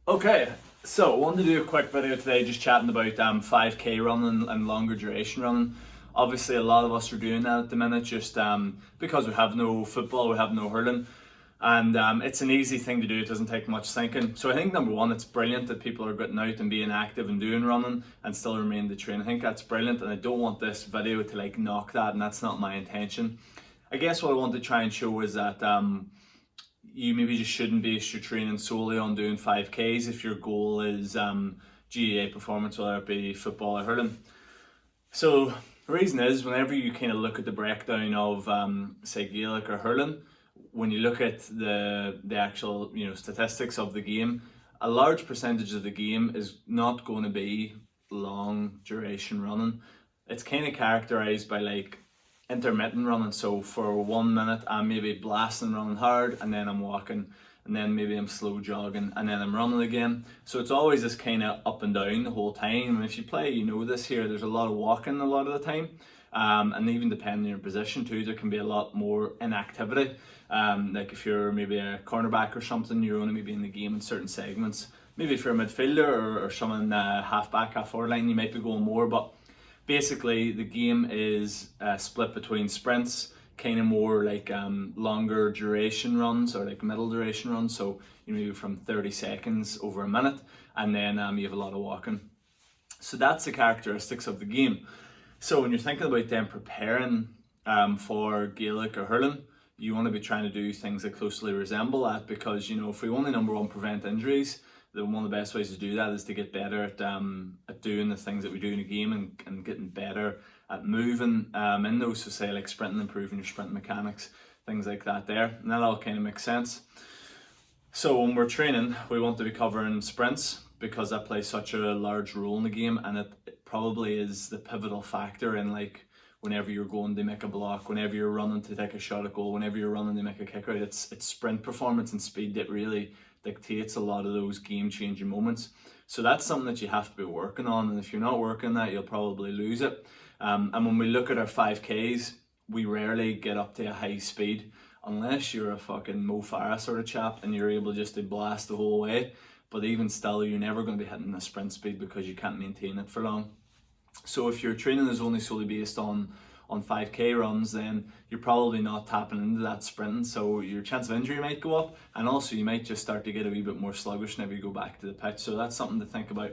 Okay, so I wanted to do a quick video today just chatting about 5k running and longer duration running. Obviously a lot of us are doing that at the minute just because we have no football, we have no hurling, and it's an easy thing to do, it doesn't take much thinking. So I think number one, it's brilliant that people are getting out and being active and doing running and still remain to train. I think that's brilliant, and I don't want this video to like knock that, and that's not my intention. I guess what I want to try and show is that you maybe just shouldn't base your training solely on doing 5Ks if your goal is GAA performance, whether it be football or hurling. So the reason is, whenever you kind of look at the breakdown of say Gaelic or hurling, when you look at the actual statistics of the game, a large percentage of the game is not going to be long duration running. It's kind of characterized by like intermittent running. So for 1 minute I'm maybe blasting running hard, and then I'm walking, and then maybe I'm slow jogging, and then I'm running again. So it's always this kind of up and down the whole time. And if you play, you know this here, there's a lot of walking a lot of the time, and even depending on your position too, there can be a lot more inactivity. Like if you're maybe a cornerback or something, you're only maybe in the game in certain segments. Maybe if you're a midfielder or someone half back, half forward line, you might be going more. But basically the game is split between sprints, kind of more like longer duration runs or like middle duration runs, so maybe from 30 seconds over a minute, and then you have a lot of walking. So that's the characteristics of the game. So when you're thinking about them preparing for Gaelic or hurling, you want to be trying to do things that closely resemble that, because if we want to, number one, prevent injuries, then one of the best ways to do that is to get better at doing the things that we do in a game, and getting better at moving in those. So say like sprinting, improving your sprint mechanics, things like that there, and that all kind of makes sense. So when we're training, we want to be covering sprints because that plays such a large role in the game, and it probably is the pivotal factor in like whenever you're going to make a block, whenever you're running to take a shot at goal, whenever you're running to make a kick out. It's sprint performance and speed that really dictates a lot of those game-changing moments. So that's something that you have to be working on, and if you're not working that, you'll probably lose it. And when we look at our 5Ks, we rarely get up to a high speed unless you're a fucking Mo Farah sort of chap and you're able just to blast the whole way. But even still, you're never going to be hitting a sprint speed because you can't maintain it for long. So if your training is only solely based on 5k runs, then you're probably not tapping into that sprinting, so your chance of injury might go up, and also you might just start to get a wee bit more sluggish whenever you go back to the pitch. So that's something to think about.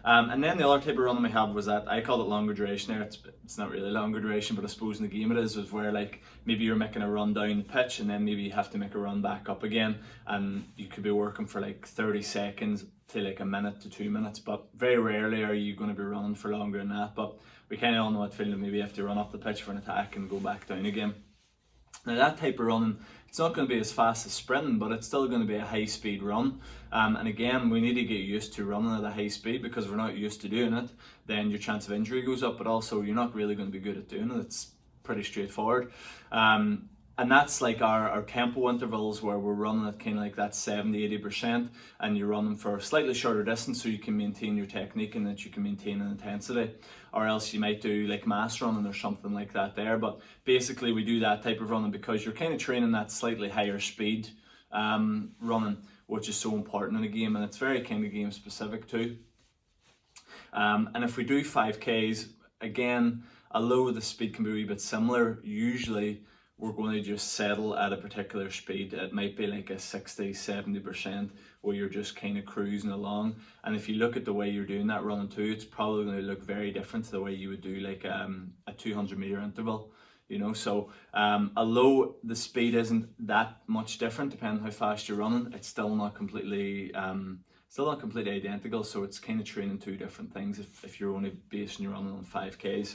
And then the other type of running we have was that I call it longer duration there. It's not really longer duration, but I suppose in the game it is where like maybe you're making a run down the pitch and then maybe you have to make a run back up again, and you could be working for like 30 seconds to like a minute to 2 minutes, but very rarely are you going to be running for longer than that. But we kind of all know that feeling, maybe you have to run up the pitch for an attack and go back down again. Now that type of running, it's not going to be as fast as sprinting, but it's still going to be a high speed run. And again, we need to get used to running at a high speed, because if we're not used to doing it, then your chance of injury goes up, but also you're not really going to be good at doing it. It's pretty straightforward. And that's like our tempo intervals, where we're running at kind of like that 70-80%, and you're running for a slightly shorter distance so you can maintain your technique and that you can maintain an intensity. Or else you might do like mass running or something like that there. But basically we do that type of running because you're kind of training that slightly higher speed running, which is so important in a game, and it's very kind of game specific too. And if we do 5Ks, again, although the speed can be a wee bit similar, usually we're going to just settle at a particular speed. It might be like a 60-70% where you're just kind of cruising along. And if you look at the way you're doing that running too, it's probably going to look very different to the way you would do like a 200-meter interval. So although the speed isn't that much different depending on how fast you're running, it's still not completely identical. So it's kind of training two different things if you're only basing your running on 5Ks.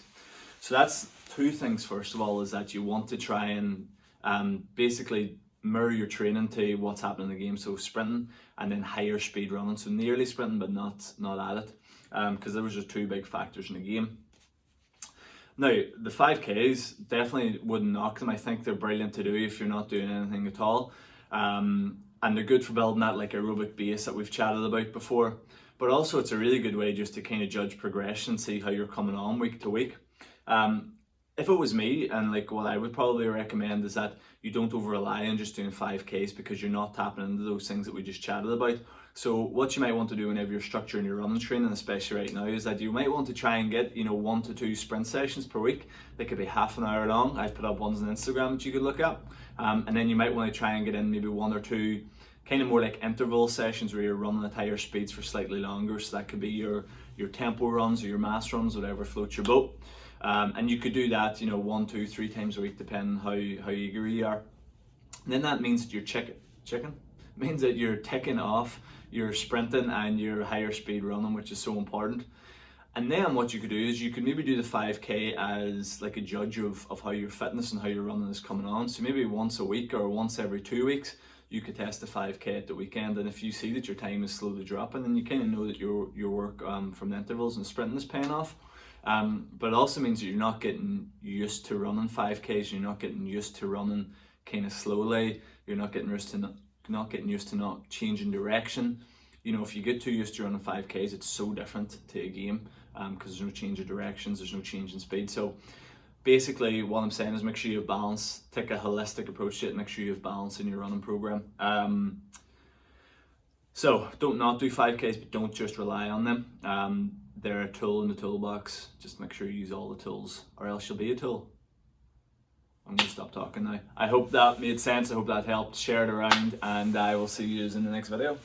So that's two things. First of all, is that you want to try and basically mirror your training to what's happening in the game. So sprinting and then higher speed running. So nearly sprinting, but not at it, because those are two big factors in the game. Now, the 5Ks, definitely wouldn't knock them. I think they're brilliant to do if you're not doing anything at all. And they're good for building that like aerobic base that we've chatted about before. But also it's a really good way just to kind of judge progression, see how you're coming on week to week. if it was me, and like what I would probably recommend is that you don't over rely on just doing 5Ks, because you're not tapping into those things that we just chatted about. So what you might want to do whenever you're structuring your running training, especially right now, is that you might want to try and get 1 to 2 sprint sessions per week. They could be half an hour long. I've put up ones on Instagram that you could look at, and then you might want to try and get in maybe 1 or 2 kind of more like interval sessions where you're running at higher speeds for slightly longer. So that could be your tempo runs or your mass runs, whatever floats your boat. And you could do that, 1, 2, 3 times a week, depending how eager you are. And then that means that you're means that you're ticking off your sprinting and your higher speed running, which is so important. And then what you could do is you could maybe do the 5K as like a judge of how your fitness and how your running is coming on. So maybe once a week or once every 2 weeks, you could test the 5K at the weekend. And if you see that your time is slowly dropping, then you kind of know that your work from the intervals and sprinting is paying off. But it also means that you're not getting used to running 5Ks. You're not getting used to running kind of slowly. You're not getting used to not changing direction. If you get too used to running 5Ks, it's so different to a game, because there's no change of directions, there's no change in speed. So basically what I'm saying is make sure you have balance, take a holistic approach to it, make sure you have balance in your running program. So don't not do 5Ks, but don't just rely on them. They're a tool in the toolbox. Just make sure you use all the tools, or else you'll be a tool. I'm going to stop talking now. I hope that made sense. I hope that helped. Share it around, and I will see you in the next video.